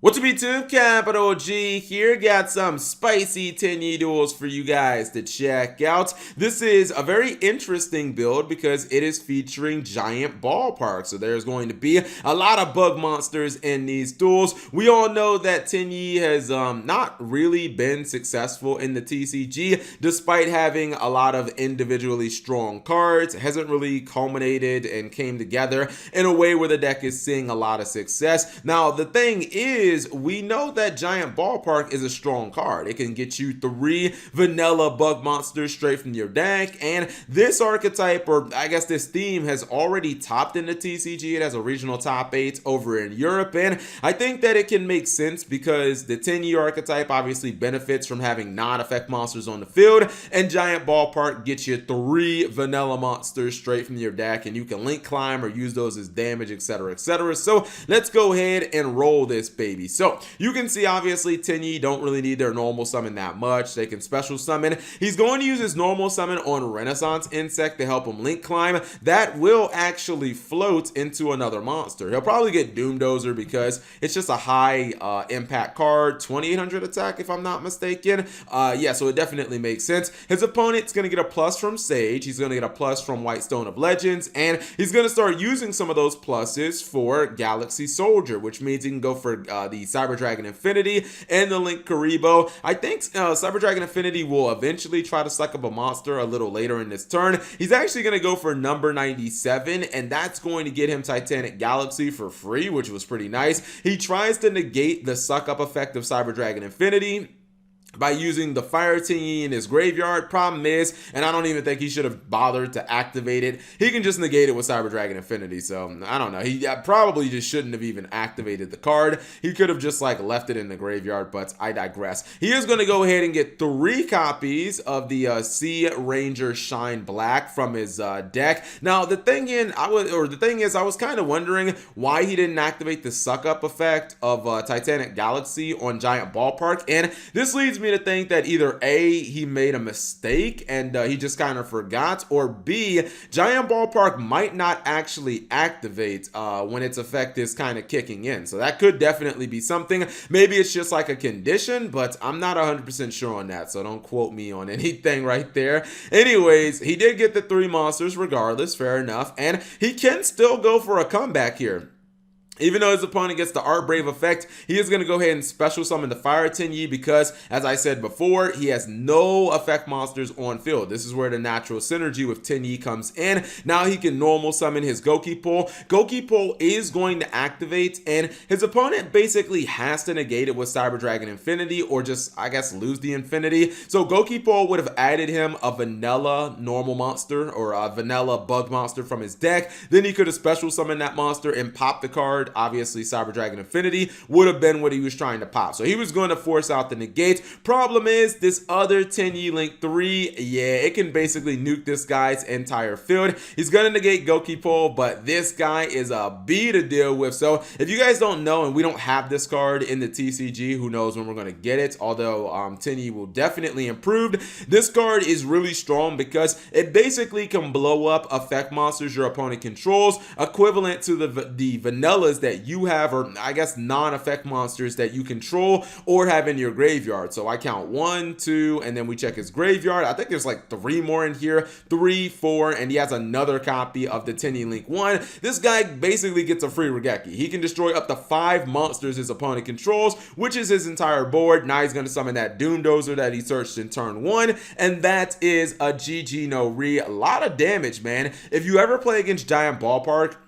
What's up YouTube, Capital G here, got some spicy Tenyi duels for you guys to check out. This is a very interesting build because it is featuring giant ballparks, so there's going to be a lot of bug monsters in these duels. We all know that Tenyi has not really been successful in the TCG, despite having a lot of individually strong cards. It hasn't really culminated and came together in a way where the deck is seeing a lot of success. Now, the thing is, we know that Giant Ballpark is a strong card. It can get you 3 vanilla bug monsters straight from your deck, and this archetype, or I guess this theme, has already topped in the TCG. It has a regional top 8 over in Europe, and I think that it can make sense because the Tenyi archetype obviously benefits from having non-effect monsters on the field, and Giant Ballpark gets you 3 vanilla monsters straight from your deck, and you can link climb or use those as damage, etc, etc. So let's go ahead and roll this baby. So you can see obviously Tenyi don't really need their normal summon that much. They can special summon. He's going to use his normal summon on Renaissance Insect to help him link climb. That will actually float into another monster. He'll probably get Doomdozer because it's just a high impact card, 2800 attack if I'm not mistaken. Yeah, so it definitely makes sense. His opponent's going to get a plus from Sage. He's going to get a plus from Whitestone of Legends, and he's going to start using some of those pluses for Galaxy Soldier, which means he can go for the Cyber Dragon Infinity and the Link Karibo. I think Cyber Dragon Infinity will eventually try to suck up a monster a little later in this turn. He's actually going to go for number 97, and that's going to get him Titanic Galaxy for free, which was pretty nice. He tries to negate the suck up effect of Cyber Dragon Infinity by using the Fire Tenyi in his graveyard. Problem is, and I don't even think he should have bothered to activate it, he can just negate it with Cyber Dragon Infinity. So I don't know, he probably just shouldn't have even activated the card. He could have just like left it in the graveyard, but I digress. He is going to go ahead and get 3 copies of the Sea Ranger Shine Black from his deck. Now the thing is, I was kind of wondering why he didn't activate the suck up effect of Titanic Galaxy on Giant Ballpark, and this leads me to think that either A, he made a mistake and he just kind of forgot, or B, Giant Ballpark might not actually activate when its effect is kind of kicking in. So that could definitely be something. Maybe it's just like a condition, but I'm not 100% sure on that, so don't quote me on anything right there. Anyways, he did get the 3 monsters regardless, fair enough, and he can still go for a comeback here. Even though his opponent gets the Art Brave effect, he is going to go ahead and special summon the Fire Tenyi because, as I said before, he has no effect monsters on field. This is where the natural synergy with Tenyi comes in. Now he can normal summon his Gokipole. Gokipole is going to activate, and his opponent basically has to negate it with Cyber Dragon Infinity, or just, I guess, lose the Infinity. So Gokipole would have added him a vanilla normal monster, or a vanilla bug monster from his deck. Then he could have special summoned that monster and popped the card. Obviously Cyber Dragon Infinity would have been what he was trying to pop, so he was going to force out the negate. Problem is, this other Tenyi Link 3, yeah, it can basically nuke this guy's entire field. He's going to negate Gokipole, but this guy is a B to deal with. So if you guys don't know, and we don't have this card in the TCG, who knows when we're going to get it, although Tenyi will definitely improve. This card is really strong because it basically can blow up effect monsters your opponent controls, equivalent to the vanillas that you have, or I guess non-effect monsters that you control or have in your graveyard. So I count 1, 2, and then we check his graveyard. I think there's like 3 more in here, 3, 4, and he has another copy of the Tenyi Link 1. This guy basically gets a free Regeki. He can destroy up to 5 monsters his opponent controls, which is his entire board. Now he's going to summon that Doomdozer that he searched in turn 1, and that is a GG no re. A lot of damage, man. If you ever play against Giant Ballpark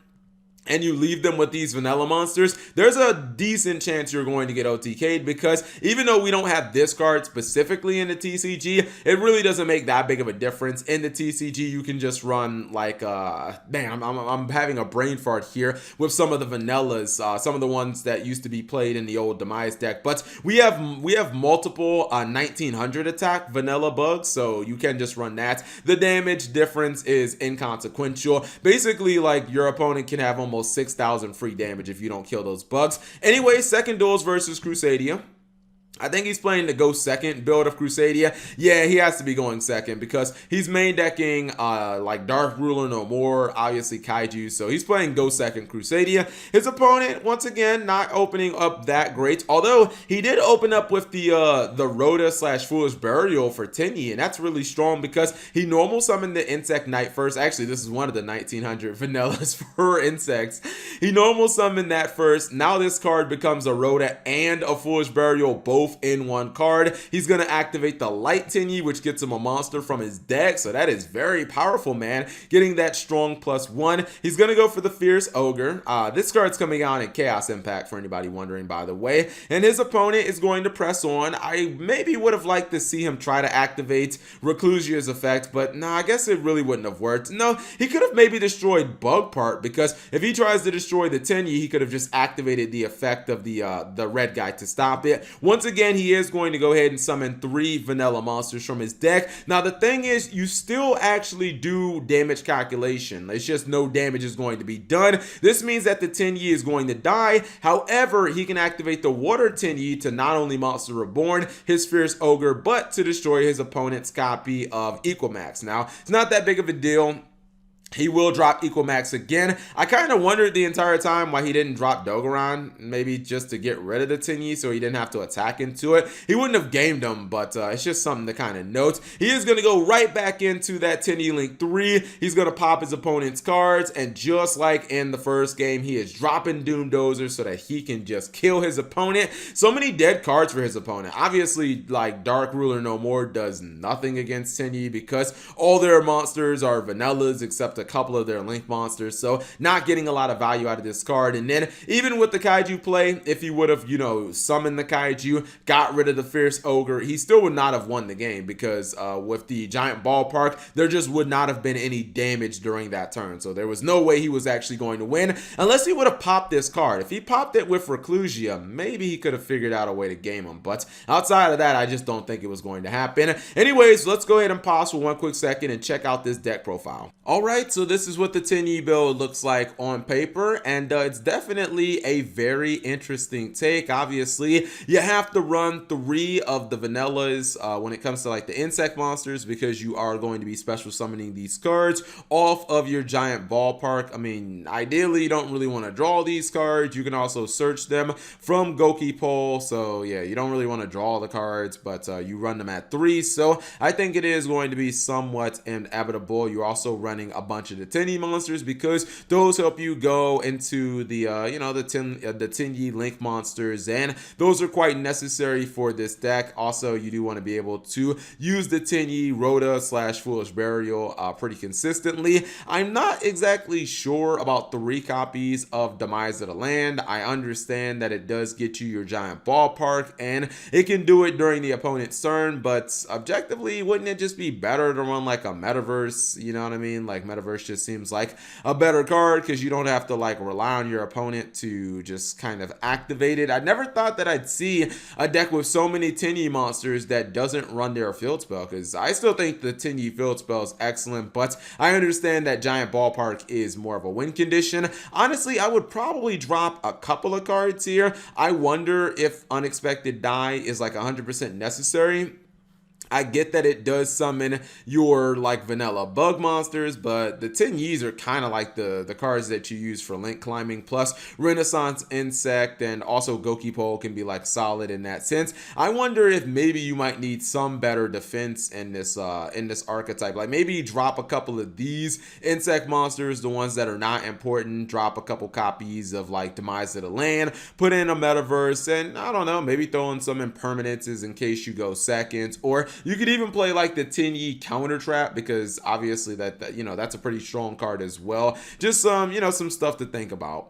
and you leave them with these vanilla monsters, there's a decent chance you're going to get OTK'd, because even though we don't have this card specifically in the TCG, it really doesn't make that big of a difference. In the TCG, you can just run like, man, I'm having a brain fart here with some of the vanillas, some of the ones that used to be played in the old Demise deck, but we have multiple 1900 attack vanilla bugs, so you can just run that. The damage difference is inconsequential. Basically, like, your opponent can have almost 6,000 free damage if you don't kill those bugs. Anyway, second duels versus Crusadia. I think he's playing the go second build of Crusadia. Yeah, he has to be going second because he's main decking like Dark Ruler No More, obviously Kaiju. So he's playing go second Crusadia. His opponent, once again, not opening up that great. Although he did open up with the Rhoda slash Foolish Burial for Tenyi, and that's really strong because he normal summoned the Insect Knight first. Actually, this is one of the 1900 vanillas for insects. He normal summoned that first. Now this card becomes a Rhoda and a Foolish Burial, both in one card. He's going to activate the Light Tenyi, which gets him a monster from his deck. So that is very powerful, man. Getting that strong +1. He's going to go for the Fierce Ogre. This card's coming out in Chaos Impact for anybody wondering, by the way. And his opponent is going to press on. I maybe would have liked to see him try to activate Reclusia's effect, but nah, I guess it really wouldn't have worked. No, he could have maybe destroyed Bug Part, because if he tries to destroy the Tenyi, he could have just activated the effect of the red guy to stop it. Once again, he is going to go ahead and summon 3 vanilla monsters from his deck. Now, the thing is, you still actually do damage calculation. It's just no damage is going to be done. This means that the Tenyi is going to die. However, he can activate the Water Tenyi to not only Monster Reborn, his Fierce Ogre, but to destroy his opponent's copy of Equamax. Now, it's not that big of a deal. He will drop Equamax again. I kind of wondered the entire time why he didn't drop Dogoran, maybe just to get rid of the Tenyi so he didn't have to attack into it. He wouldn't have gamed him, but it's just something to kind of note. He is going to go right back into that Tenyi Link 3. He's going to pop his opponent's cards, and just like in the first game, he is dropping Doom Dozer so that he can just kill his opponent. So many dead cards for his opponent. Obviously, like Dark Ruler No More does nothing against Tenyi because all their monsters are vanillas except a couple of their link monsters, so not getting a lot of value out of this card. And then even with the Kaiju play, if he would have, you know, summoned the Kaiju, got rid of the Fierce Ogre, he still would not have won the game because with the Giant Ballpark, there just would not have been any damage during that turn. So there was no way he was actually going to win unless he would have popped this card. If he popped it with Reclusia, maybe he could have figured out a way to game him, but outside of that, I just don't think it was going to happen. Anyways, let's go ahead and pause for one quick second and check out this deck profile. All right, so this is what the Tenyi build looks like on paper, and it's definitely a very interesting take. Obviously, you have to run 3 of the vanillas when it comes to like the insect monsters, because you are going to be special summoning these cards off of your Giant Ballpark. I mean, ideally, you don't really want to draw these cards. You can also search them from Goki Pole, so yeah, you don't really want to draw the cards, but you run them at 3, so I think it is going to be somewhat inevitable. You're also running a bunch of the Tenyi monsters because those help you go into the the Tenyi Link monsters, and those are quite necessary for this deck. Also, you do want to be able to use the Tenyi Rhoda / Foolish Burial pretty consistently. I'm not exactly sure about 3 copies of Demise of the Land. I understand that it does get you your Giant Ballpark and it can do it during the opponent's turn, but objectively, wouldn't it just be better to run like a Metaverse? You know what I mean? Like Metaverse just seems like a better card because you don't have to like rely on your opponent to just kind of activate it. I never thought that I'd see a deck with so many Tenyi monsters that doesn't run their field spell, because I still think the Tenyi field spell is excellent, but I understand that Giant Ballpark is more of a win condition. Honestly, I would probably drop a couple of cards here. I wonder if Unexpected Die is like 100% necessary. I get that it does summon your like vanilla bug monsters, but the Tenyis are kind of like the cards that you use for link climbing, plus Renaissance Insect and also Goki Pole can be like solid in that sense. I wonder if maybe you might need some better defense in this archetype. Like maybe drop a couple of these insect monsters, the ones that are not important, drop a couple copies of like Demise of the Land, put in a Metaverse, and I don't know, maybe throw in some impermanences in case you go seconds, or you could even play like the Tenyi Counter Trap, because obviously that's a pretty strong card as well. Just some stuff to think about.